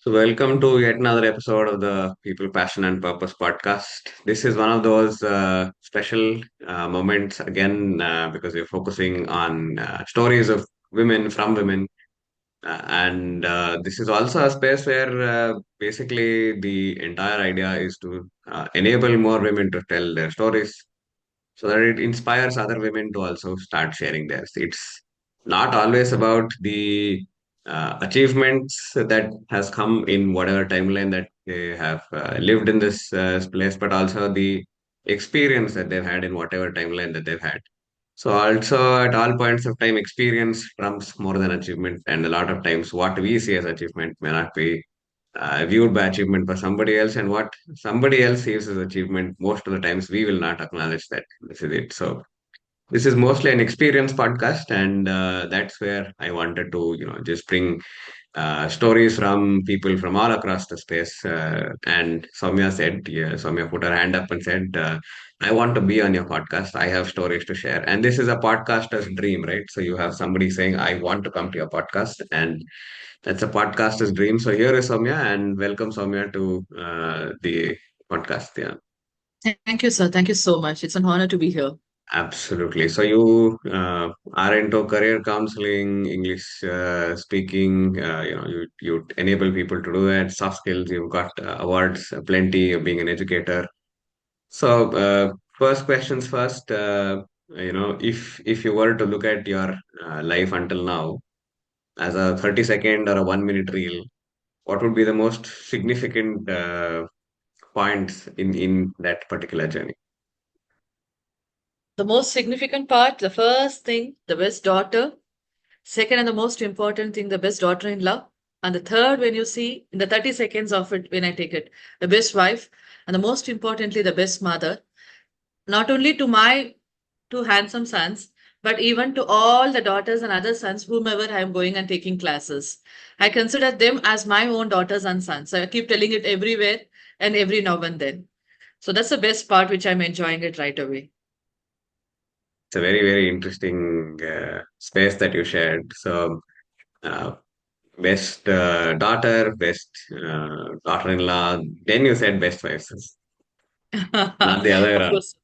So, welcome to yet another episode of the People, Passion, and Purpose podcast. This is one of those special moments again because we're focusing on stories of women from women. And this is also a space where basically the entire idea is to enable more women to tell their stories so that it inspires other women to also start sharing theirs. It's not always about the achievements that has come in whatever timeline that they have lived in this place, but also the experience that they've had in whatever timeline that they've had. So also at all points of time, experience trumps more than achievement, and a lot of times what we see as achievement may not be viewed by achievement for somebody else, and what somebody else sees as achievement, most of the times we will not acknowledge that this is it. So this is mostly an experience podcast, and that's where I wanted to, just bring stories from people from all across the space. And Soumya put her hand up and said, I want to be on your podcast. I have stories to share. And this is a podcaster's dream, right? So you have somebody saying, I want to come to your podcast. And that's a podcaster's dream. So here is Soumya, and welcome, Soumya, to the podcast. Yeah. Thank you, sir. Thank you so much. It's an honor to be here. Absolutely. So you are into career counseling, English speaking. You enable people to do that. Soft skills. You've got awards plenty of being an educator. So first questions first. If you were to look at your life until now as a 30-second or a 1 minute reel, what would be the most significant points in that particular journey? The most significant part, the first thing, the best daughter. Second, and the most important thing, the best daughter-in-law. And the third, when you see in the 30 seconds of it, when I take it, the best wife. And the most importantly, the best mother. Not only to my two handsome sons, but even to all the daughters and other sons, whomever I am going and taking classes. I consider them as my own daughters and sons. I keep telling it everywhere and every now and then. So that's the best part, which I'm enjoying it right away. It's a very, very interesting space that you shared. So, uh, best daughter, best daughter-in-law. Then you said best wives, not the other way Of around. course.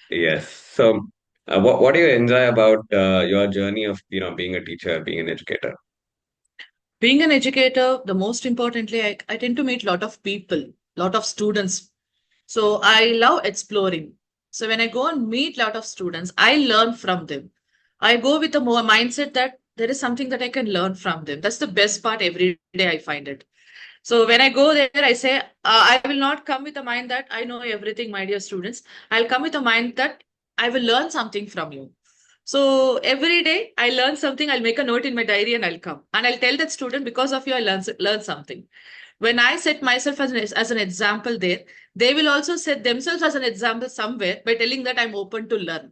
Yes. So, what do you enjoy about your journey of being a teacher, being an educator? Being an educator, the most importantly, I tend to meet a lot of people, lot of students. So I love exploring. So when I go and meet a lot of students, I learn from them. I go with a more mindset that there is something that I can learn from them. That's the best part every day I find it. So when I go there, I say, I will not come with a mind that I know everything, my dear students. I'll come with a mind that I will learn something from you. So every day I learn something, I'll make a note in my diary and I'll come. And I'll tell that student, because of you, I learn something. When I set myself as an example there, they will also set themselves as an example somewhere by telling that I'm open to learn.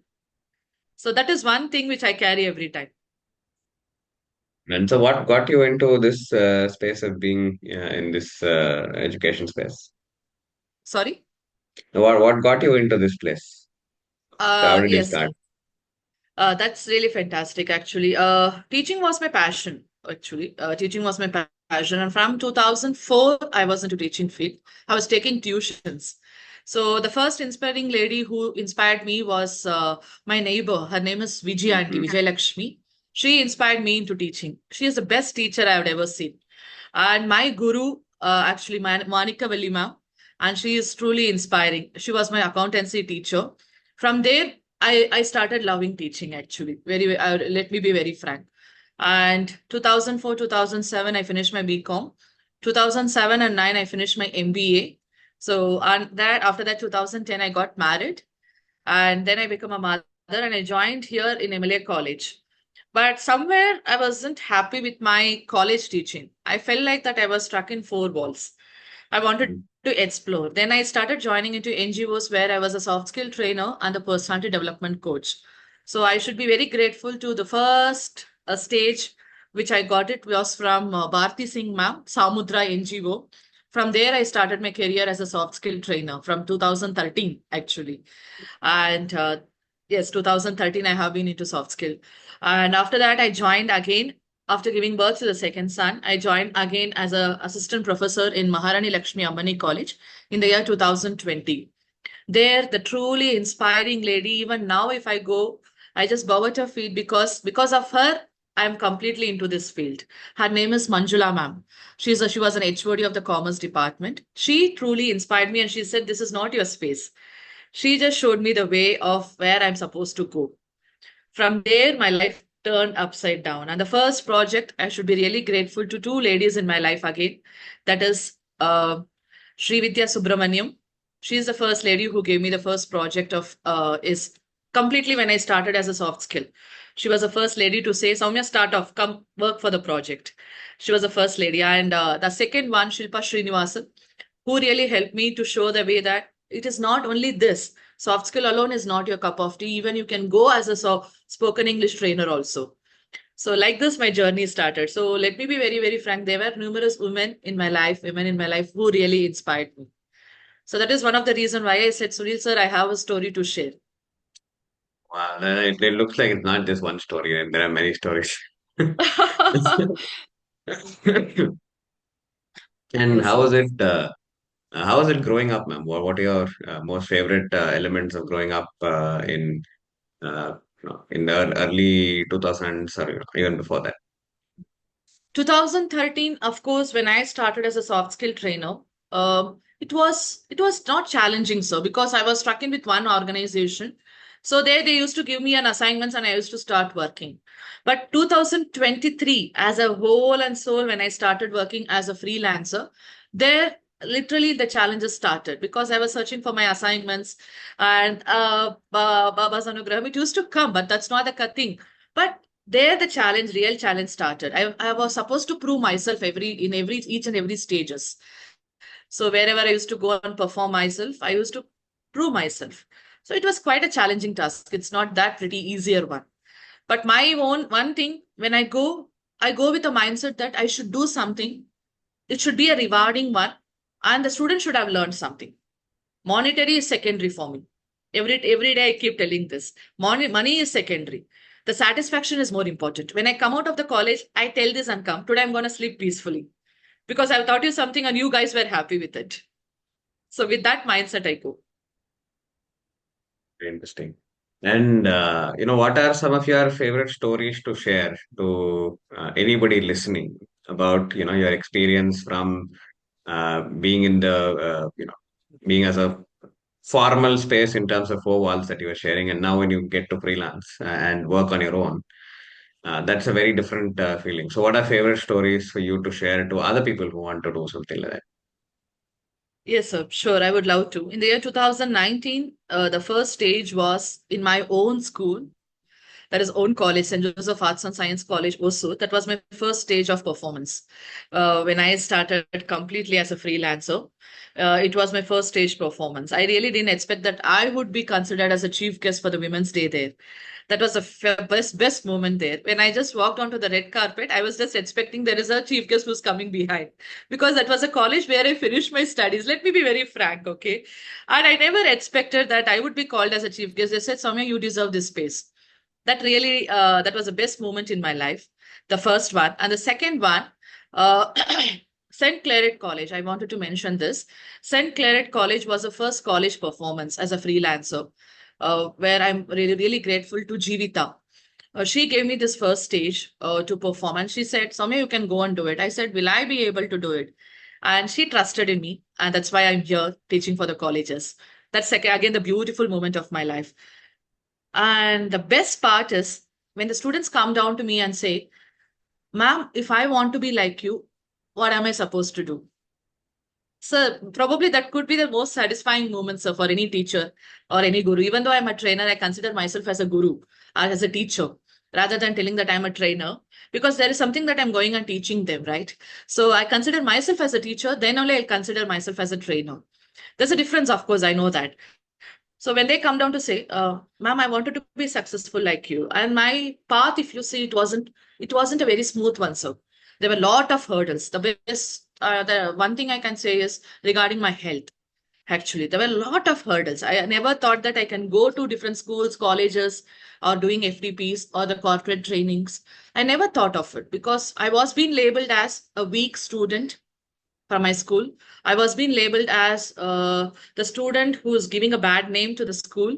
So that is one thing which I carry every time. And so, what got you into this space of being in this education space? Sorry? What got you into this place? How did you Yes, start? that's really fantastic, actually. Teaching was my passion, actually. Teaching was my passion. And from 2004, I was into teaching field. I was taking tuitions. So the first inspiring lady who inspired me was my neighbor. Her name is Vijay Aunty, Mhm. Vijay Lakshmi. She inspired me into teaching. She is the best teacher I've ever seen. And my guru, actually, Monica Valima, and she is truly inspiring. She was my accountancy teacher. From there, I started loving teaching, actually. Let me be very frank. And 2004, 2007, I finished my BCom. 2007 and 9, I finished my MBA. So, and that after that, 2010, I got married. And then I became a mother and I joined here in MLA College. But somewhere I wasn't happy with my college teaching. I felt like that I was stuck in four walls. I wanted to explore. Then I started joining into NGOs where I was a soft skill trainer and a personality development coach. So I should be very grateful to the first stage which I got it was from Bharti Singh ma'am, Samudra NGO. From there, I started my career as a soft skill trainer from 2013, actually. And yes, 2013, I have been into soft skill. And after that, I joined again After giving birth to the second son, I joined again as an assistant professor in Maharani Lakshmi Ammani College in the year 2020. There, the truly inspiring lady, even now, if I go, I just bow at her feet because of her, I'm completely into this field. Her name is Manjula ma'am. She was an HOD of the Commerce Department. She truly inspired me and she said, "This is not your space." She just showed me the way of where I'm supposed to go. From there, my life turned upside down. And the first project, I should be really grateful to two ladies in my life again. That is Sri Vidya Subramaniam. She is the first lady who gave me the first project of is completely when I started as a soft skill. She was the first lady to say, Soumya, start off, come work for the project. She was the first lady. And the second one, Shilpa Srinivasan, who really helped me to show the way that it is not only this. Soft skill alone is not your cup of tea. Even you can go as a spoken English trainer also. So like this, my journey started. So let me be very, very frank. There were numerous women in my life who really inspired me. So that is one of the reason why I said, Sunil sir, I have a story to share. Wow, it looks like it's not just one story, and there are many stories. And Yes, sir. how was it growing up, ma'am? What are your most favorite elements of growing up uh, in the early 2000s or even before that? 2013, of course, when I started as a soft skill trainer, it was not challenging, sir, because I was stuck in with one organization. So there they used to give me an assignments and I used to start working. But 2023, as a whole and soul, when I started working as a freelancer, there literally the challenges started because I was searching for my assignments and Baba's Anugraham, it used to come, but that's not the thing. But there the real challenge started. I was supposed to prove myself every each and every stages. So wherever I used to go and perform myself, I used to prove myself. So it was quite a challenging task. It's not that pretty easier one. But my own one thing, when I go with a mindset that I should do something. It should be a rewarding one, and the student should have learned something. Monetary is secondary for me. Every day I keep telling this. Money is secondary. The satisfaction is more important. When I come out of the college, I tell this and come. Today I'm going to sleep peacefully because I've taught you something and you guys were happy with it. So with that mindset, I go. Very interesting. And what are some of your favorite stories to share to anybody listening about your experience from being in the being as a formal space in terms of four walls that you were sharing, and now when you get to freelance and work on your own, that's a very different feeling. So, what are favorite stories for you to share to other people who want to do something like that? Yes, sir. Sure, I would love to. In the year 2019, the first stage was in my own school. That is own college, St. Joseph Arts and Science College, also. That was my first stage of performance. When I started completely as a freelancer, it was my first stage performance. I really didn't expect that I would be considered as a chief guest for the Women's Day there. That was the best moment there. When I just walked onto the red carpet, I was just expecting there is a chief guest who's coming behind because that was a college where I finished my studies. Let me be very frank, okay? And I never expected that I would be called as a chief guest. They said, Soumya, you deserve this space. That was the best moment in my life, the first one. And the second one, uh, St. Claret College, I wanted to mention this. St. Claret College was the first college performance as a freelancer, where I'm really, really grateful to Jivita. She gave me this first stage to perform, and she said, Soumya, you can go and do it. I said, will I be able to do it? And she trusted in me, and that's why I'm here teaching for the colleges. That's again the beautiful moment of my life. And the best part is when the students come down to me and say, Ma'am, if I want to be like you, what am I supposed to do? So probably that could be the most satisfying moment, sir, for any teacher or any guru. Even though I'm a trainer, I consider myself as a guru or as a teacher rather than telling that I'm a trainer because there is something that I'm going and teaching them, right? So I consider myself as a teacher, then only I'll consider myself as a trainer. There's a difference, of course, I know that. So when they come down to say, "Ma'am, I wanted to be successful like you," and my path, if you see, it wasn't a very smooth one. So there were a lot of hurdles. The one thing I can say is regarding my health. Actually, there were a lot of hurdles. I never thought that I can go to different schools, colleges, or doing FDPs or the corporate trainings. I never thought of it because I was being labeled as a weak student from my school. I was being labeled as the student who's giving a bad name to the school.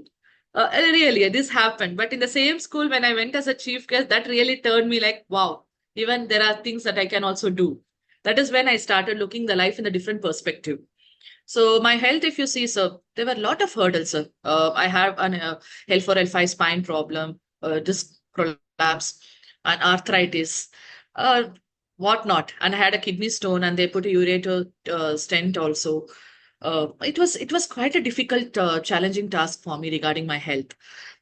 Really, this happened. But in the same school, when I went as a chief guest, that really turned me like, wow, even there are things that I can also do. That is when I started looking the life in a different perspective. So my health, if you see, sir, there were a lot of hurdles, sir. I have an L4, L5 spine problem, disc prolapse, and arthritis, uh, whatnot. And I had a kidney stone, and they put a ureter stent also. It was quite a difficult, challenging task for me regarding my health,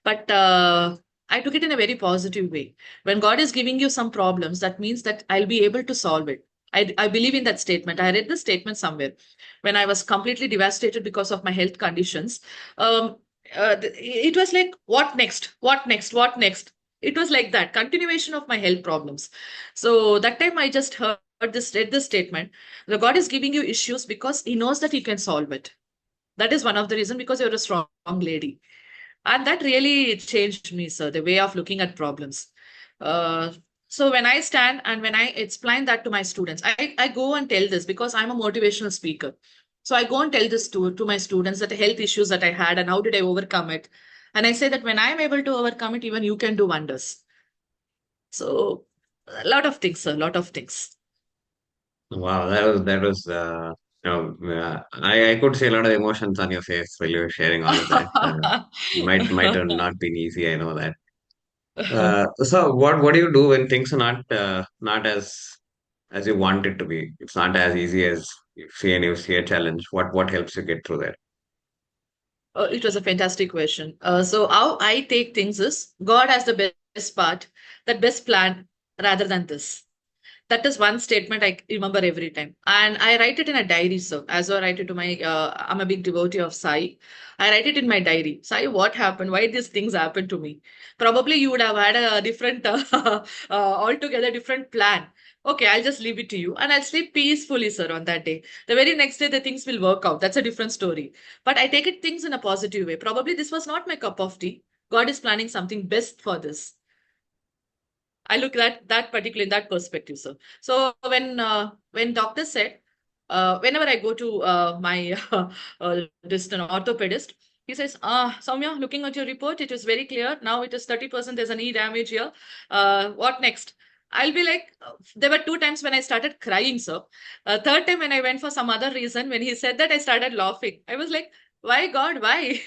but I took it in a very positive way. When God is giving you some problems, that means that I'll be able to solve it. I believe in that statement. I read the statement somewhere when I was completely devastated because of my health conditions. Um, it was like, what next? What next? What next? It was like that continuation of my health problems. So that time I just read this statement. The God is giving you issues because He knows that He can solve it. That is one of the reasons because you're a strong lady. And that really changed me, sir, the way of looking at problems. Uh, so when I stand and when I explain that to my students, I go and tell this because I'm a motivational speaker. So I go and tell this to my students that the health issues that I had and how did I overcome it. And I say that when I'm able to overcome it, even you can do wonders. So a lot of things, sir, a lot of things. Wow, that was I could see a lot of emotions on your face while you were sharing all of that. Might have not been easy, I know that. So what do you do when things are not as you want it to be? It's not as easy as you see a challenge. What helps you get through that? It was a fantastic question. So how I take things is God has the best part, that best plan rather than this. That is one statement I remember every time. And I write it in a diary, so as I write it to my, I'm a big devotee of Sai. I write it in my diary. Sai, what happened? Why these things happened to me? Probably you would have had a different, altogether different plan. Okay, I'll just leave it to you. And I'll sleep peacefully, sir, on that day. The very next day, the things will work out. That's a different story. But I take it things in a positive way. Probably this was not my cup of tea. God is planning something best for this. I look at that particular in that perspective, sir. So when doctor said, whenever I go to my this an orthopedist, he says, Soumya, looking at your report, it is very clear. Now it is 30%. There's a knee damage here. What next? I'll be like, there were two times when I started crying, sir. Third time when I went for some other reason, when he said that, I started laughing. I was like, why God, why?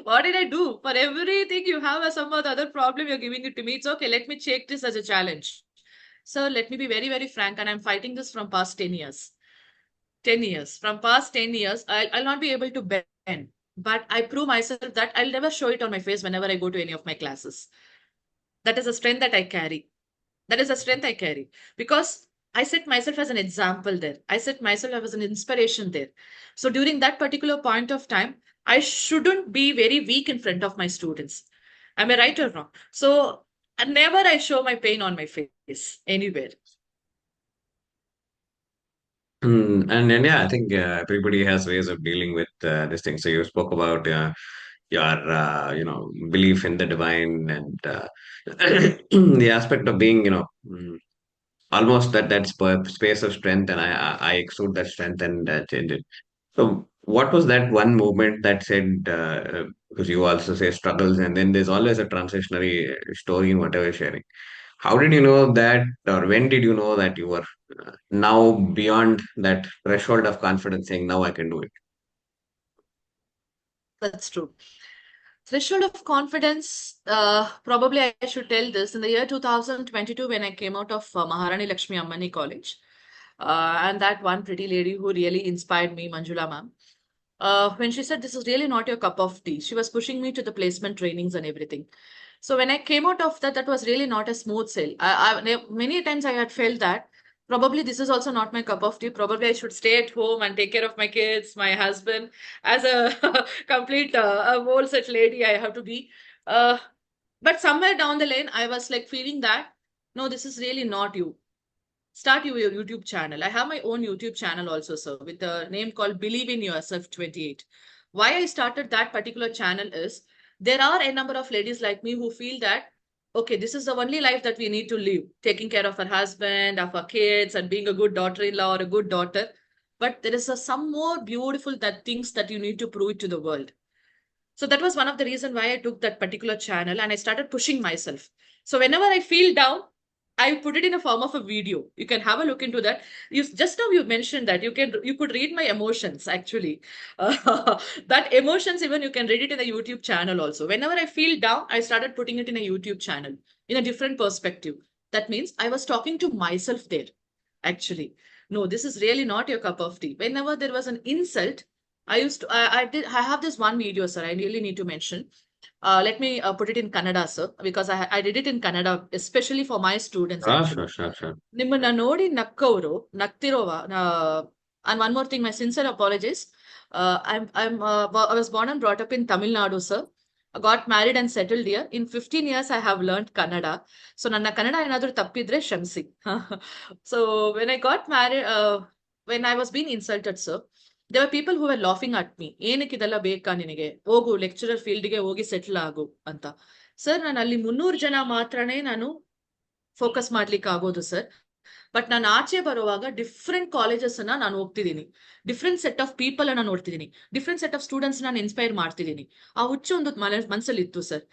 What did I do? For everything you have some other problem, you're giving it to me. It's okay. Let me take this as a challenge. So let me be very, very frank. And I'm fighting this from past 10 years. 10 years. From past 10 years, I'll not be able to bend. But I prove myself that I'll never show it on my face whenever I go to any of my classes. That is a strength that I carry. That is a strength I carry because I set myself as an example there. I set myself as an inspiration there. So during that particular point of time, I shouldn't be very weak in front of my students. Am I right or wrong? So never I show my pain on my face anywhere. And yeah, I think everybody has ways of dealing with this thing. So you spoke about your belief in the divine and the aspect of being almost that space of strength, and I exude that strength and change it. So what was that one movement that said because you also say struggles, and then there's always a transitionary story in whatever you're sharing. How did you know that, or when did you know that you were now beyond that threshold of confidence, saying now I can do it? That's true. Threshold of confidence, probably I should tell this in the year 2022 when I came out of Maharani Lakshmi Ammani College. And that one pretty lady who really inspired me, Manjula ma'am. When she said, this is really not your cup of tea, she was pushing me to the placement trainings and everything. So when I came out of that, that was really not a smooth sail. Many times I had felt that probably this is also not my cup of tea. Probably I should stay at home and take care of my kids, my husband. As a complete a whole such lady, I have to be. Uh, but somewhere down the lane, I was like feeling that no, this is really not you. start your YouTube channel. I have my own YouTube channel also, sir, with a name called Believe in Yourself 28. Why I started that particular channel is there are a number of ladies like me who feel that, okay, this is the only life that we need to live, taking care of our husband, of our kids, and being a good daughter-in-law or a good daughter. But there is some more beautiful that things that you need to prove it to the world. So that was one of the reason why I took that particular channel and I started pushing myself. So whenever I feel down, I put it in a form of a video. You can have a look into that. You just now you mentioned that you could read my emotions actually. That emotions even you can read it in the YouTube channel also. Whenever I feel down, I started putting it in a YouTube channel in a different perspective. That means I was talking to myself there actually. No, this is really not your cup of tea. Whenever there was an insult, I have this one video, sir. I really need to mention. Let me put it in Kannada, sir, because I did it in Kannada, especially for my students, Ah, sure, actually. sure, sure. ನಿಮ್ಮನ್ನ ನೋಡಿ ನಕ್ಕವರು ನಗ್ತಿರೋವ and one more thing, my sincere apologies. I was born and brought up in Tamil Nadu, sir. I got married and settled here. In 15 years, I have learned Kannada. So ನನ್ನ ಕನ್ನಡ ಏನಾದರೂ ತಪ್ಪಿದ್ರೆ ಕ್ಷಮಿಸಿ. So when I got married, when I was being insulted, sir, there were people who were laughing at me. ಏನಕ್ಕೆ ಇದೆಲ್ಲ ಬೇಕಾ ನಿನಗೆ? ಹೋಗು lecturer ಫೀಲ್ಡ್ಗೆ ಹೋಗಿ ಸೆಟ್ಲ್ ಆಗು ಅಂತ. ಸರ್ ನಾನು ಅಲ್ಲಿ 300 ಜನ ಮಾತ್ರನೇ ನಾನು ಫೋಕಸ್ ಮಾಡ್ಲಿಕ್ಕೆ ಆಗೋದು ಸರ್. ಬಟ್ ನಾನು ಆಚೆ ಬರುವಾಗ ಡಿಫ್ರೆಂಟ್ ಕಾಲೇಜಸ್ ಅನ್ನ ನಾನು ಹೋಗ್ತಿದ್ದೀನಿ, ಡಿಫ್ರೆಂಟ್ ಸೆಟ್ ಆಫ್ ಪೀಪಲ್ ಅನ್ನ ನೋಡ್ತಿದ್ದೀನಿ, ಡಿಫ್ರೆಂಟ್ ಸೆಟ್ ಆಫ್ ಸ್ಟೂಡೆಂಟ್ಸ್ ನಾನು ಇನ್ಸ್ಪೈರ್ ಮಾಡ್ತಿದ್ದೀನಿ. ಆ ಹುಚ್ಚು ಒಂದು ಮನಸ್ಸಲ್ಲಿ ಇತ್ತು ಸರ್.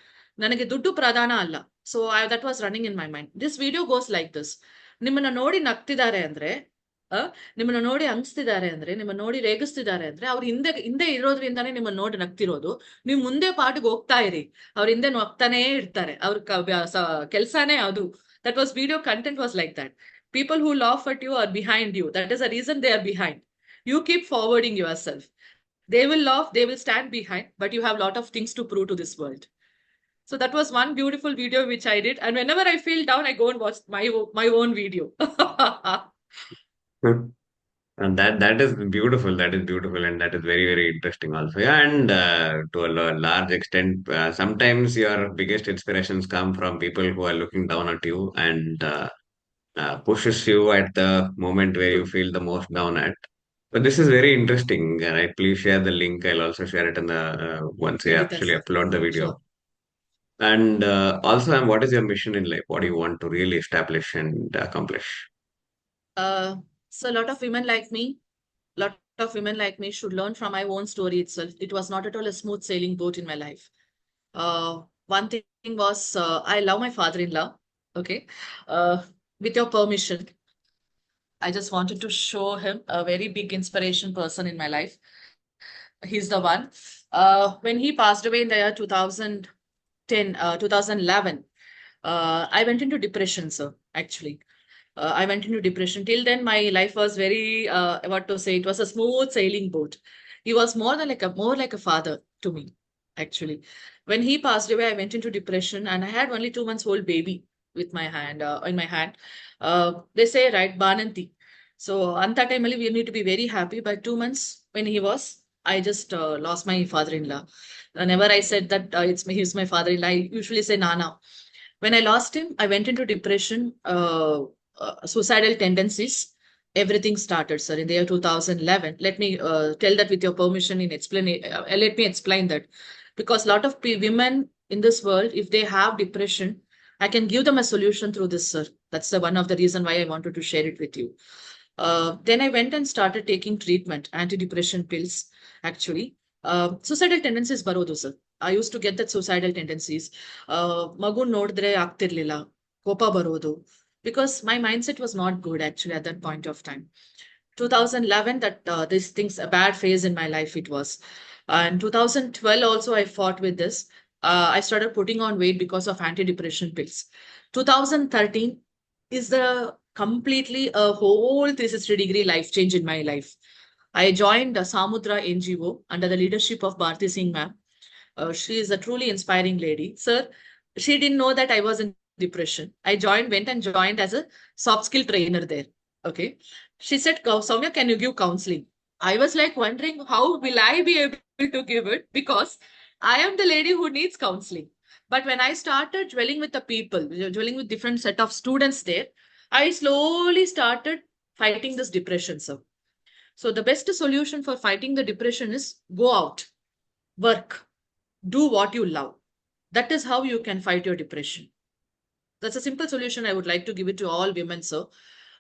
ನನಗೆ ದುಡ್ಡು ಪ್ರಧಾನ ಅಲ್ಲ. So that was running in my mind. This video goes like this. ನಿಮ್ಮನ್ನ ನೋಡಿ ನಗ್ತಿದ್ದಾರೆ ಅಂದ್ರೆ, ನಿಮ್ಮನ್ನ ನೋಡಿ ಹಂಗಿಸ್ತಿದ್ದಾರೆ ಅಂದ್ರೆ, ನಿಮ್ಮನ್ನ ನೋಡಿ ರೇಗಿಸ್ತಿದ್ದಾರೆ ಅಂದ್ರೆ, ಅವ್ರ ಹಿಂದೆ ಹಿಂದೆ ಇರೋದ್ರಿಂದಾನೇ ನಿಮ್ಮನ್ನ ನೋಡಿ ನಗ್ತಿರೋದು. ನೀವು ಮುಂದೆ ಪಾಟಿಗೆ ಹೋಗ್ತಾ ಇರಿ, ಅವ್ರ ಹಿಂದೆ ನಗ್ತಾನೇ ಇರ್ತಾರೆ. ಅವ್ರ ಕೆಲ್ಸಾನೇ ಅದು. That was video content was like that. People who laugh at you are behind you. That is the reason they are behind. You keep forwarding yourself. They will laugh, they will stand behind, but you have a lot of things to prove to this world. So that was one beautiful video which I did. And whenever I feel down, I go and watch my own video. And that is beautiful. That is beautiful, and that is very very interesting also. Yeah, and to a large extent, sometimes your biggest inspirations come from people who are looking down at you and pushes you at the moment where you True. feel the most down at. But this is very interesting. Right? Please share the link. I'll also share it in the once you Kandita, actually sir. upload the video. Sure. And also, what is your mission in life? What do you want to really establish and accomplish? Uh, so a lot of women like me, lot of women like me should learn from my own story itself. It was not at all a smooth sailing boat in my life. One thing was I love my father-in-law. Okay. Uh, with your permission, I just wanted to show him a very big inspiration person in my life. He's the one. When he passed away in the year 2010, 2011, I went into depression, sir, actually. I went into depression. Till then, my life was very, what to say, it was a smooth sailing boat. He was more like a father to me, actually. When he passed away, I went into depression, and I had only 2 months old baby with my hand in my hand. They say right, Bananti. So at that time, we need to be very happy. By 2 months, when he was, I just lost my father-in-law. Whenever I said that he's my father-in-law, I usually say Nana. When I lost him, I went into depression, suicidal tendencies. Everything started, sir, in the year 2011. Let me tell that with your permission. Let me explain that, because a lot of women in this world, if they have depression, I can give them a solution through this, sir. That's the one of the reason why I wanted to share it with you. Then I went and started taking treatment, antidepressant pills, actually. Suicidal tendencies barodu, sir. I used to get that suicidal tendencies. Magun nodre ಆಗ್ತಿರ್ಲಿಲ್ಲ, ಕೋಪ ಬರೋದು, because my mindset was not good actually at that point of time. 2011, that this things a bad phase in my life it was. And 2012 also I fought with this. I started putting on weight because of antidepressant pills. 2013 is the completely a whole 360-degree life change in my life. I joined Samudra NGO under the leadership of Bharti Singh ma'am. She is a truly inspiring lady. Sir, she didn't know that I was in depression. Went and joined as a soft skill trainer there. Okay. She said, Soumya, can you give counseling? I was like wondering, how will I be able to give it? Because I am the lady who needs counseling. But when I started dwelling with the people, dwelling with different set of students there, I slowly started fighting this depression, sir. So the best solution for fighting the depression is go out, work, do what you love. That is how you can fight your depression. That's a simple solution I would like to give it to all women, sir.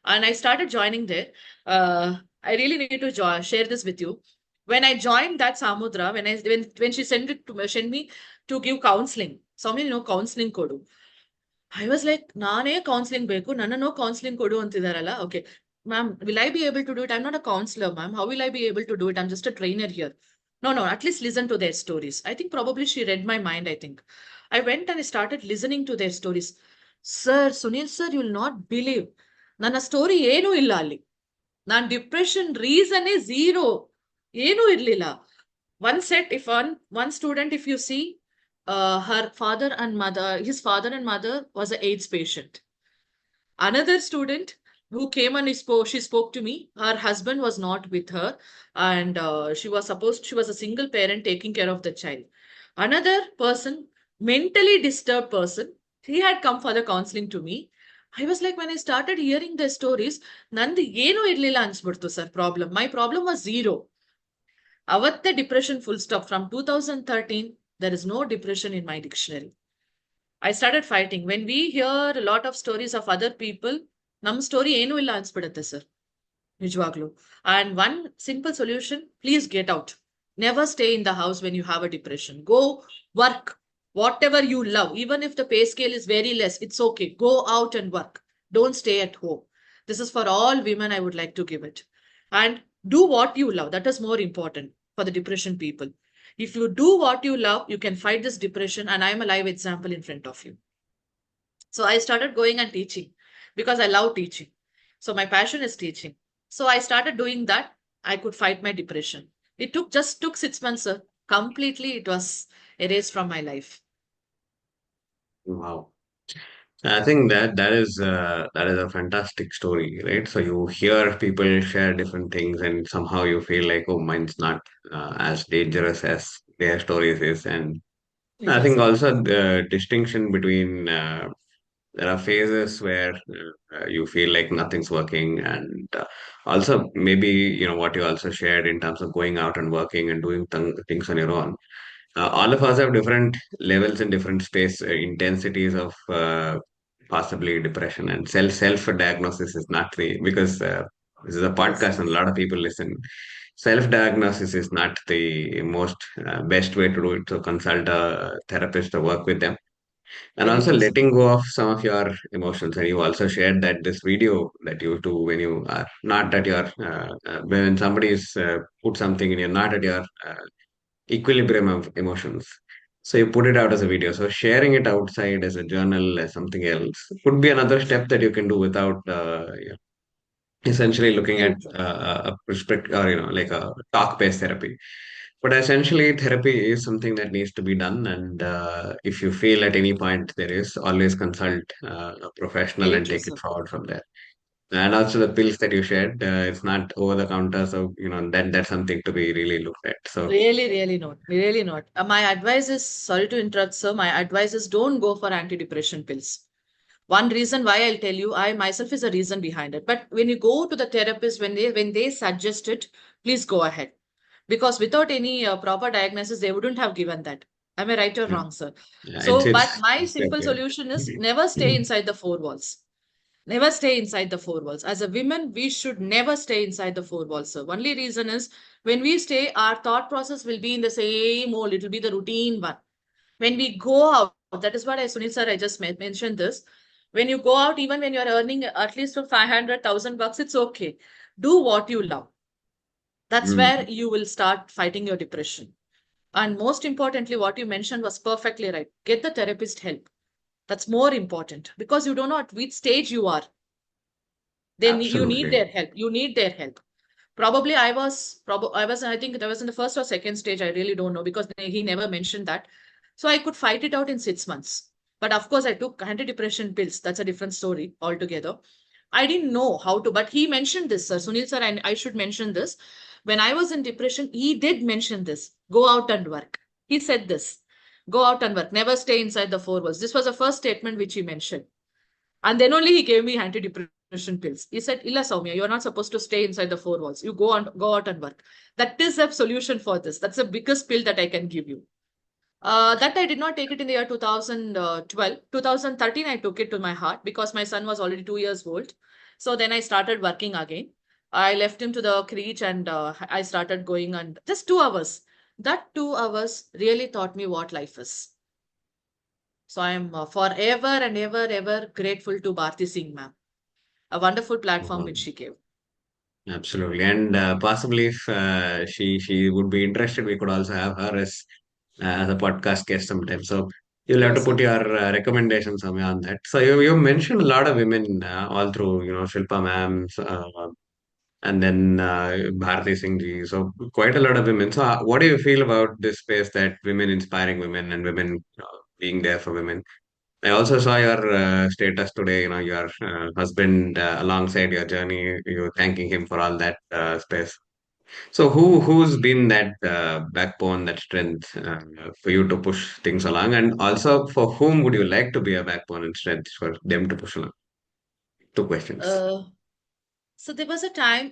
And I started joining there. I really need to share this with you. When I joined that Samudra, when she sent me to give counseling, Soumya, counseling kodu. I was like, Nane counseling beku, nana no counseling kodu antidarala. Okay. Ma'am, will I be able to do it? I'm not a counselor, ma'am. How will I be able to do it? I'm just a trainer here. No, no, at least listen to their stories. I think probably she read my mind, I think. I went and I started listening to their stories. Sir, Sunil sir, you will not believe. ನನ್ನ story ಏನೂ ಇಲ್ಲ ಅಲ್ಲಿ. ನಾನು depression reason zero. ಏನೂ ಇರ್ಲಿಲ್ಲ. One set, if one student, if you see, her father and mother, his father and mother was an AIDS patient. Another student who came and she spoke to me. Her husband was not with her, and she was a single parent taking care of the child. Another person, mentally disturbed person, he had come for the counseling to me. I was like, when I started hearing the stories, ನಂದು ಏನೂ ಇರ್ಲಿಲ್ಲ ಅನ್ಸ್ಬಿಡ್ತು sir problem. My problem was zero. Avatte depression full stop. From 2013, there is no depression in my dictionary. I started fighting. When we hear a lot of stories of other people, ನಮ್ಮ story ಏನೂ ಇಲ್ಲ ಅನ್ಸ್ಬಿಡುತ್ತೆ sir, ನಿಜವಾಗ್ಲು. And one simple solution, please get out. Never stay in the house when you have a depression. Go work, whatever you love. Even if the pay scale is very less, it's okay. Go out and work. Don't stay at home. This is for all women, I would like to give it. And do what you love. That is more important for the depression people. If you do what you love, you can fight this depression. And I am a live example in front of you. So I started going and teaching because I love teaching. So my passion is teaching. So I started doing that. I could fight my depression. It took 6 months, sir. Completely, it was erased from my life. Wow. I think that is a fantastic story, right? So you hear people share different things, and somehow you feel like, oh, mine's not as dangerous as their stories is. And I think Yes, also the distinction between there are phases where you feel like nothing's working, and also maybe what you also shared in terms of going out and working and doing things on your own. All of us have different levels and different space intensities of possibly depression, and self diagnosis is not the because this is a yes, podcast and a lot of people listen. Self diagnosis is not the most best way to do it. So consult a therapist or work with them, and very also true, sir. letting go of some of your emotions. And you also shared that this video that you do when you are not at your when somebody is put something and you're not at your equilibrium of emotions. So you put it out as a video. So sharing it outside as a journal, as something else, could be another step that you can do without essentially looking at Very true. a perspective, or like a talk-based therapy. But essentially, therapy is something that needs to be done, and if you feel at any point there is, always consult a professional Very and true, take it sir. forward from there. And also the pills that you shared, it's not over the counter, so that's something to be really looked at. So Really, really not. Really not. My advice is, sorry to interrupt, sir. My advice is don't go for antidepressant pills. One reason why I'll tell you, I myself is a reason behind it. But when you go to the therapist, when they suggest it, please go ahead. Because without any proper diagnosis, they wouldn't have given that. Am I right or yeah, wrong, sir? yeah, it's So, but it's, my it's like, simple solution is never stay yeah. inside the four walls. Never stay inside the four walls. As a woman, we should never stay inside the four walls, sir. Only reason is when we stay, our thought process will be in the same mold. It will be the routine one. When we go out, that is what Sunil sir, I just mentioned this. When you go out, even when you're earning at least for 500,000 bucks, it's okay. Do what you love. That's where Mm, you will start fighting your depression. And most importantly, what you mentioned was perfectly right. Get the therapist help. That's more important because you don't know at which stage you are. You need absolutely. their help. You need their help. Probably I think I was in the first or second stage. I really don't know because he never mentioned that. So I could fight it out in 6 months. But of course, I took antidepressant pills. That's a different story altogether. I didn't know how to, but he mentioned this, sir. Sunil sir, and I should mention this. When I was in depression, he did mention this. Go out and work. He said this. Go out and work. Never stay inside the four walls. This was the first statement which he mentioned. And then only he gave me antidepressant. pills. He said, Illa Soumya, you're not supposed to stay inside the four walls. You go out and work. That is a solution for this. That's the biggest pill that I can give you. That I did not take it in the year 2012. 2013, I took it to my heart because my son was already 2 years old. So then I started working again. I left him to the creche and I started going and just 2 hours. That 2 hours really taught me what life is. So I am forever and ever grateful to Bharti Singh ma'am. A wonderful platform which she gave. Absolutely, and possibly if she would be interested, we could also have her as a podcast guest sometime. So you'll have Sure, to put sir. your recommendations somewhere on that. So you mentioned a lot of women all through, Shilpa ma'am, and then Bharati Singh ji. So quite a lot of women. So what do you feel about this space that women inspiring women and women being there for women? I also saw your status today, your husband alongside your journey, you thanking him for all that space. So who's been that backbone, that strength for you to push things along, and also for whom would you like to be a backbone and strength for them to push along? Two questions. Uh, So there was a time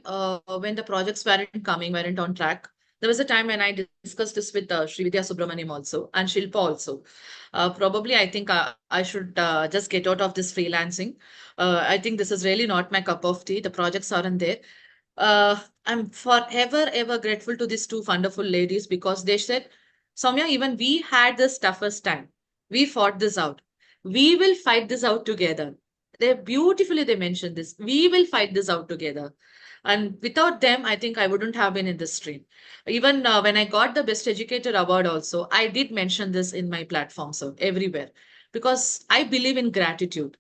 when the projects weren't on track. There was a time when I discussed this with Srividya Subramaniam also and Shilpa also. Probably, I think I should just get out of this freelancing. I think this is really not my cup of tea. The projects aren't there. I'm forever ever grateful to these two wonderful ladies because they said, Soumya, even we had this toughest time. We fought this out. We will fight this out together. They mentioned this. We will fight this out together. And without them, I think I wouldn't have been in this stream. Even when I got the Best Educator Award, also, I did mention this in my platform, so everywhere, because I believe in gratitude.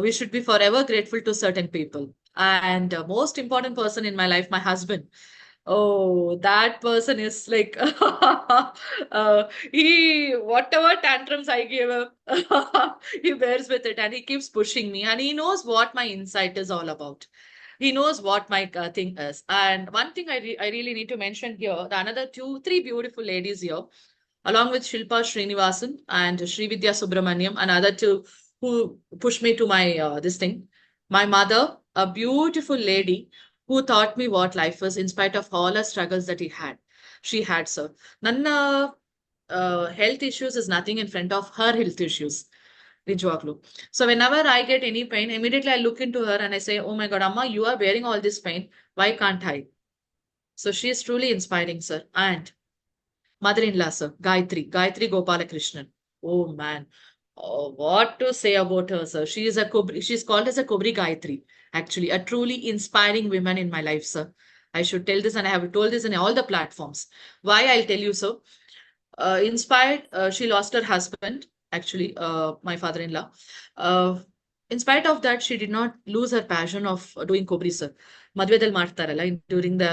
We should be forever grateful to certain people. And most important person in my life, my husband. Oh, that person is like he whatever tantrums I give him, he bears with it and he keeps pushing me and he knows what my insight is all about. He knows what my thing is. And one thing I really need to mention here, the another two, three beautiful ladies here, along with Shilpa Srinivasan and Srividya Subramaniam, and other two who pushed me to my this thing. My mother, a beautiful lady who taught me what life was in spite of all her struggles that he had. She had, sir. ನನ್ನ health issues is nothing in front of her health issues. ನಿಜವಾಗ್ಲು. So whenever I get any pain, immediately I look into her and I say, oh my God, Amma, you are bearing all this pain. Why can't I? So she is truly inspiring, sir. And mother-in-law, sir, Gayatri Gopalakrishnan. Oh man, oh, what to say about her, sir? She is a Kobri. She's called as a Kobri Gayatri. Actually, a truly inspiring woman in my life, sir. I should tell this, and I have told this in all the platforms. Why I'll tell you so. Inspired, she lost her husband. Actually, my father-in-law. Uh, in spite of that, she did not lose her passion of doing Kobri, sir. Madvedal ಮಾಡ್ತಾರಲ್ಲ during the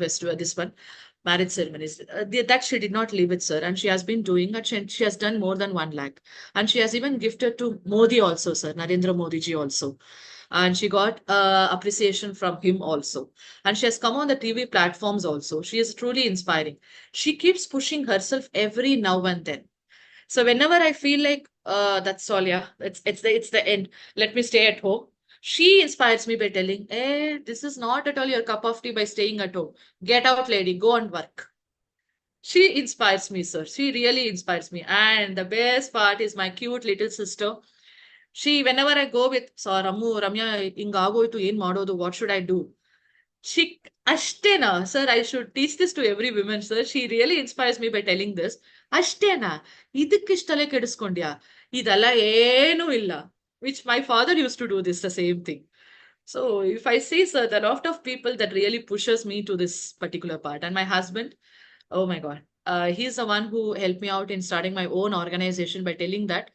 festival, this one marriage ceremonies. That she did not leave it, sir. And she has been doing it. She has done more than 1 lakh. And she has even gifted to Modi also, sir. Narendra Modi ji also. And she got appreciation from him also. And she has come on the TV platforms also. She is truly inspiring. She keeps pushing herself every now and then. So whenever I feel like that's all, yeah, it's the end. Let me stay at home. She inspires me by telling, "Eh, this is not at all your cup of tea by staying at home. Get out, lady, go and work." She inspires me, sir. She really inspires me. And the best part is my cute little sister. She, whenever I go with, so Ramu, Ramya, ಹಿಂಗಾಗೋಯ್ತು ಏನ್ ಮಾಡೋದು, what should I do? She, ಅಷ್ಟೇನಾ, sir, I should teach this to every woman, sir. She really inspires me by telling this. ಅಷ್ಟೇನಾ, ಇದಕ್ಕಿಷ್ಟಲ್ಲೇ ಕೆಡಿಸ್ಕೊಂಡ್ಯಾ, ಇದೆಲ್ಲ ಏನೂ ಇಲ್ಲ. Which my father used to do this, the same thing. So if I see, sir, the lot of people that really pushes me to this particular part. And my husband, oh my God, he's the one who helped me out in starting my own organization by telling that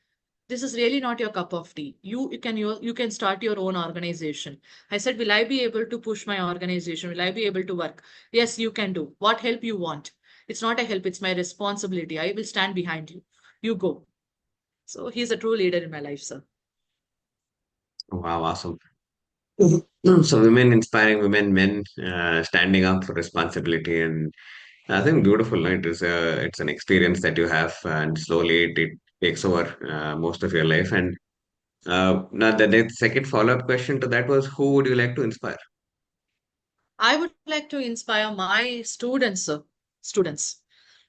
this is really not your cup of tea. You can start your own organization. I said, will I be able to push my organization? Will I be able to work? Yes, you can do. What help you want? It's not a help, it's my responsibility. I will stand behind you. You go. So he's a true leader in my life, sir. Wow, awesome. So women inspiring women, men standing up for responsibility, and I think beautiful. No? It's an experience that you have, and slowly it takes over most of your life. And Now, the second follow-up question to that was, who would you like to inspire? I would like to inspire my students, sir. Students.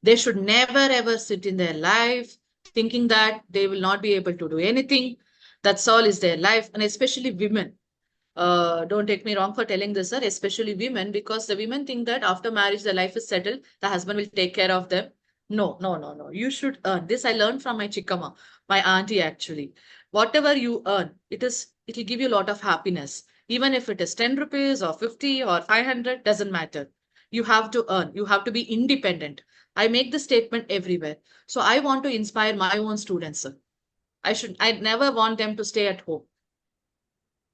They should never ever sit in their life thinking that they will not be able to do anything. That's all is their life, and especially women. Don't take me wrong for telling this, sir, especially women, because the women think that after marriage, the life is settled, the husband will take care of them. No, no, no, no. You should earn. This I learned from my chickama, my auntie actually. Whatever you earn, it'll give you a lot of happiness. Even if it is 10 rupees or 50 or 500, doesn't matter. You have to earn. You have to be independent. I make the statement everywhere. So I want to inspire my own students, sir. I never want them to stay at home.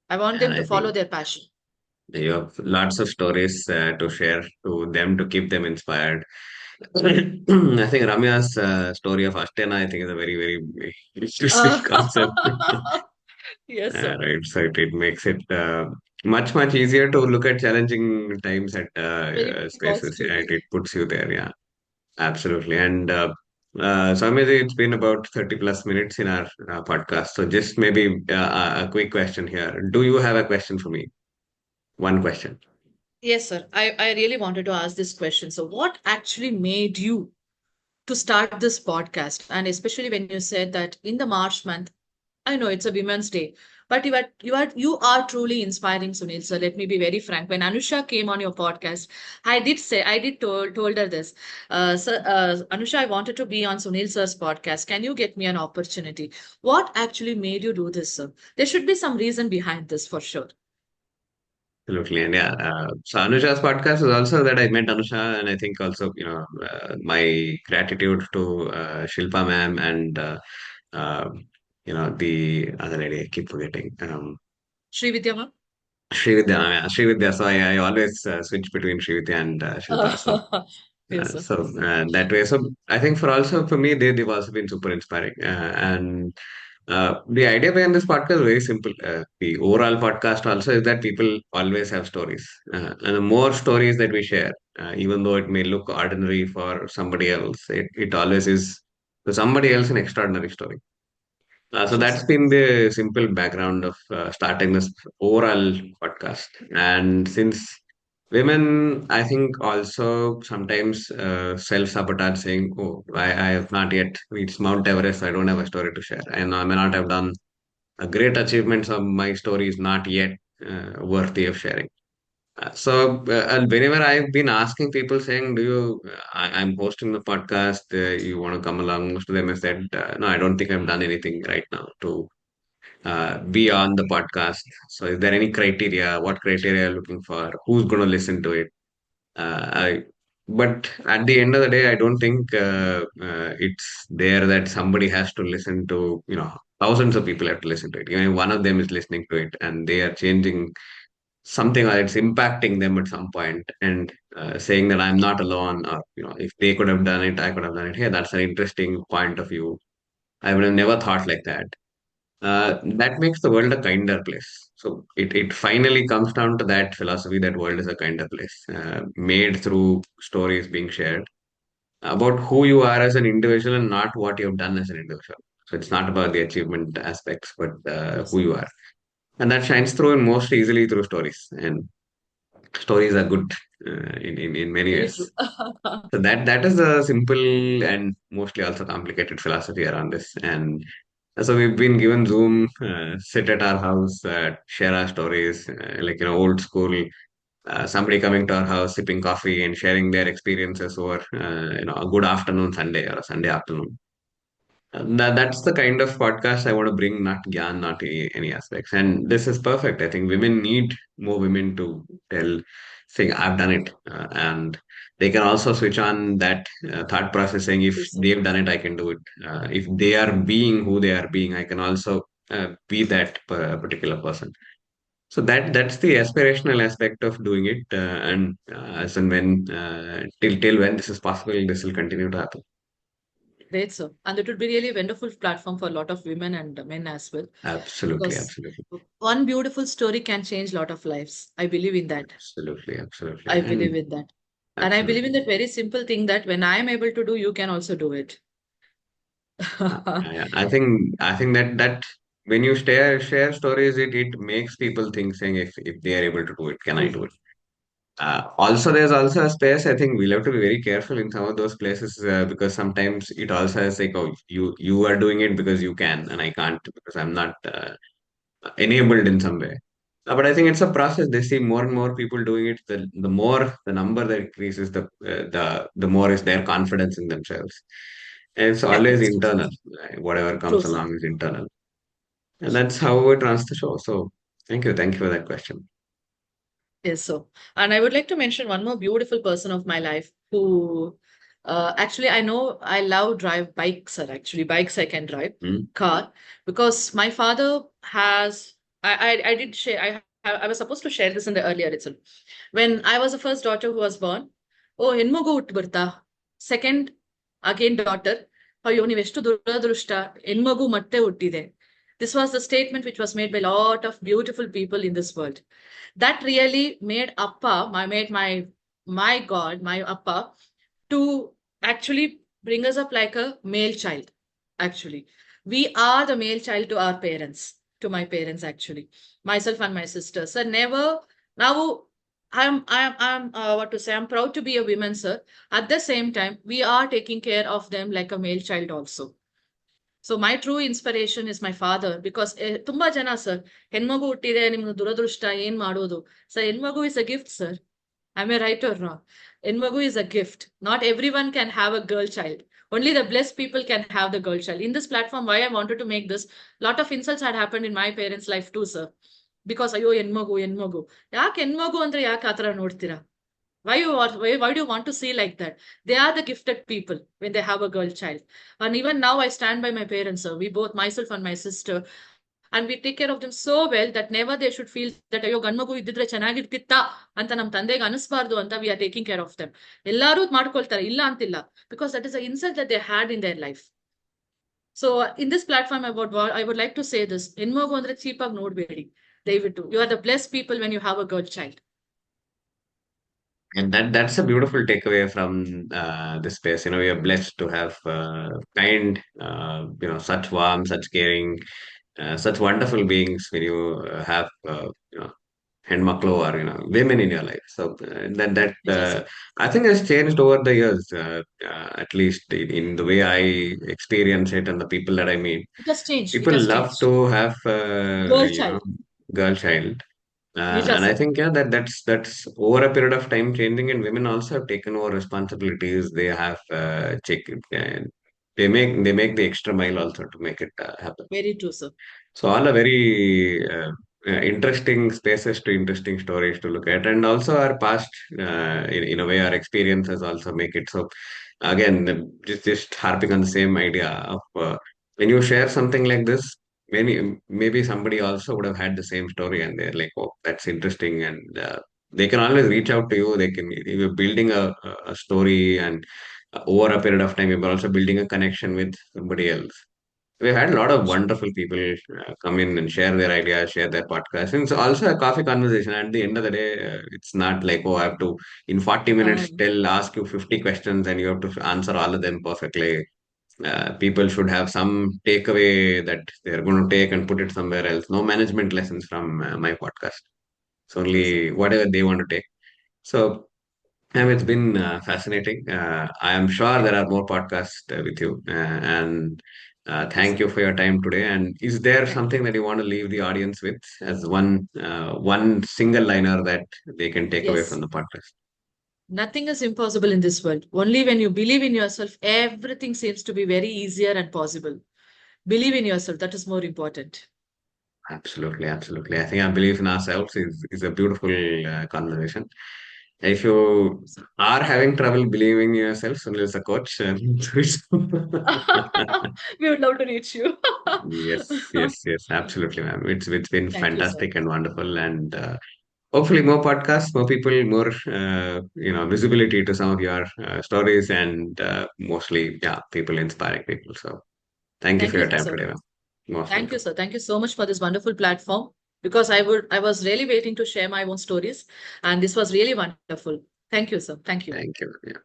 I want And them to I follow think their passion. you have lots of stories to share to them to keep them inspired. I think Ramya's story of Ashtana, I think, is a very, very interesting Uh, concept. yes, sir. Right, so it makes it much easier to look at challenging times at Very spaces. Yeah, positively. it puts you there. Yeah, absolutely. And Soumya, it's been about 30 plus minutes in our podcast. So just maybe a quick question here. Do you have a question for me? One question. Yes, sir. I really wanted to ask this question. So, what actually made you to start this podcast? And especially when you said that in the March month, I know it's a Women's Day, but you are truly inspiring, Sunil. So let me be very frank. When Anusha came on your podcast, I did told her this. Anusha, I wanted to be on Sunil sir's podcast. Can you get me an opportunity? What actually made you do this, sir? There should be some reason behind this for sure. Absolutely. And yeah, so Anusha's podcast is also that I met Anusha, and I think also, my gratitude to Shilpa ma'am and, uh, the other lady, I keep forgetting. Sri Vidya ma'am? Srividya, Srividya. So I always switch between Srividya and Shilpa. So Yes, sir. that way. So I think for also for me, they've also been super inspiring. And the idea behind this podcast is very simple. The overall podcast also is that people always have stories, and the more stories that we share, even though it may look ordinary for somebody else, it always is to somebody else an extraordinary story. So True, that's sir. been the simple background of starting this overall podcast. And since women, I think also sometimes self-sabotage saying, "Oh, I have not yet reached Mount Everest. So I don't have a story to share, and I may not have done a great achievements. Of my story is not yet worthy of sharing." Whenever I've been asking people saying, "Do you?" I'm hosting the podcast. You want to come along? Most of them have said, "No, I don't think I've done anything right now to be on the podcast." So, is there any criteria? What criteria are you looking for? Who's going to listen to it? I, but at the end of the day, I don't think it's there that somebody has to listen to. Thousands of people have to listen to it. Even if one of them is listening to it, and they are changing something, or it's impacting them at some point, and saying that I'm not alone, or if they could have done it, I could have done it. Hey, that's an interesting point of view. I would have never thought like that. That makes the world a kinder place. So it finally comes down to that philosophy that world is a kinder place, made through stories being shared about who you are as an individual and not what you've done as an individual. So it's not about the achievement aspects, but True, who sir. you are, and that shines through in most easily through stories. And stories are good in many Very ways. true. So that is a simple and mostly also complicated philosophy around this. And so we've been given Zoom, sit at our house, share our stories, like old school. Somebody coming to our house, sipping coffee and sharing their experiences over a good afternoon Sunday or a Sunday afternoon. That's the kind of podcast I want to bring, not Gyan, not any aspects. And this is perfect. I think women need more women to tell, saying, I've done it. And they can also switch on that thought process saying, if True, sir. they've done it, I can do it. If they are being who they are being, I can also be that particular person. So that's the aspirational aspect of doing it. And as and when, till when this is possible, this will continue to happen. Great, sir. And it would be really a wonderful platform for a lot of women and men as well. Absolutely, Because absolutely. one beautiful story can change a lot of lives. I believe in that. Absolutely, absolutely. I believe And in that. And I believe in absolutely. that very simple thing that when I am able to do, you can also do it. Yeah, yeah. I think that when you share stories, it makes people think, saying, if they are able to do it, can I True. do it? Also, there's also a space. I think we'll have to be very careful in some of those places, because sometimes it also has like, oh, you are doing it because you can, and I can't because I'm not enabled in some way. But I think it's a process. They see more and more people doing it. The more the number that increases, the more is their confidence in themselves. And it's Yeah, always it's true. internal. Whatever True, comes sir. along is internal, and that's how it runs the show. So thank you for that question. Yes, so. And I would like to mention one more beautiful person of my life who actually I know I love drive bikes are actually bikes I can drive Hmm? car because my father has I did share I was supposed to share this in the earlier itself. When I was the first daughter who was born, oh ಹೆಣ್ಮಗು ಹುಟ್ಟು ಬರ್ತಾ second again daughter ಅಯ್ಯೋ ನೀವೆಷ್ಟು ದುರದೃಷ್ಟ ಹೆಣ್ಮಗು ಮತ್ತೆ ಹುಟ್ಟಿದೆ. This was the statement which was made by a lot of beautiful people in this world. That really made Appa, my God, my Appa, to actually bring us up like a male child. Actually, we are the male child to our parents, to my parents actually, myself and my sisters. So never now. I'm what to say. I'm proud to be a woman, sir. At the same time, we are taking care of them like a male child also. So my true inspiration is my father because ತುಂಬಾ ಜನ sir ಹೆಣ್ಮಗು ಹುಟ್ಟಿದೆ ನಿಮ್ಗೆ ದುರದೃಷ್ಟ ಏನ್ ಮಾಡೋದು sir ಹೆಣ್ಮಗು is a gift sir. Am I right or wrong? Enmagu is a gift. Not everyone can have a girl child. Only the blessed people can have the girl child. In this platform, why I wanted to make this, lot of insults had happened in my parents' life too, sir. Because ಅಯ್ಯೋ ಹೆಣ್ಮಗು ಹೆಣ್ಮಗು ಯಾಕೆ ಹೆಣ್ಮಗು ಅಂದ್ರೆ ಯಾಕೆ ಆತರ ನೋಡ್ತೀರಾ? Why do you want to see like that? They are the gifted people when they have a girl child. And even now I stand by my parents, sir. We both, myself and my sister, and we take care of them so well that never they should feel that ಅಯ್ಯೋ ಗಂಡ್ಮಗು ಇದ್ದಿದ್ರೆ ಚೆನ್ನಾಗಿರ್ತಿತ್ತಾ ಅಂತ ನಮ್ ತಂದೆಗೆ ಅನಿಸ್ಬಾರ್ದು ಅಂತ we are taking care of them. ಎಲ್ಲರೂ ಮಾಡ್ಕೊಳ್ತಾರೆ ಇಲ್ಲ ಅಂತಿಲ್ಲ because that is an insult that they had in their life. So in this platform I would like to say this ಹೆಣ್ಮಗು ಅಂದ್ರೆ ಚೀಪ್ ಆಗಿ ನೋಡ್ಬೇಡಿ ದಯವಿಟ್ಟು. You are the blessed people when you have a girl child. And that's a beautiful takeaway from this space. We are blessed to have kind, such warm, such caring, such wonderful beings when you have, ಹೆಣ್ಮಕ್ಳು or women in your life. So that ನಿಜ sir. I think has changed over the years, at least in the way I experience it and the people that I meet. It has changed. It People has love changed. to have, Girl child. girl child, Nija and I sir. think, yeah, that's over a period of time changing, and women also have taken over responsibilities. They have they make the extra mile also to make it happen. Very true, sir. So all are very interesting spaces to interesting stories to look at, and also our past, in a way, our experiences also make it. So again, just harping on the same idea of, when you share something like this, maybe somebody also would have had the same story, and they're like, oh, that's interesting, and they can always reach out to you. They can, if you're building a story, and over a period of time, you're also building a connection with somebody else. We've had a lot of wonderful people come in and share their ideas, share their podcasts. And it's also a coffee conversation. At the end of the day, it's not like, oh, I have to, in 40 minutes, ask you 50 questions and you have to answer all of them perfectly. People should have some takeaway that they're going to take and put it somewhere else. No management lessons from my podcast. It's True, sir. only whatever they want to take. So, it's been fascinating. I am sure there are more podcasts with you. And Yes, thank sir. you for your time today. And is there Thank you. something that you want to leave the audience with as one single liner that they can take away from Yes. the podcast? Nothing is impossible in this world. Only when you believe in yourself, everything seems to be very easier and possible. Believe in yourself. That is more important. Absolutely, absolutely. I think I believe in ourselves is a beautiful conversation. If you are having trouble believing in yourself, so there's a coach. We would love to reach you. Yes, yes, yes, absolutely, ma'am. It's been Thank you, sir. fantastic and wonderful, and hopefully more podcasts, more people, more visibility to some of your stories, and mostly, yeah, people inspiring people. So thank you Thank for you, your time sir. today, ma'am. Most Thank you, welcome. sir. Thank you so much for this wonderful platform because I was really waiting to share my own stories, and this was really wonderful. Thank you, sir. Thank you. Thank you. Yeah.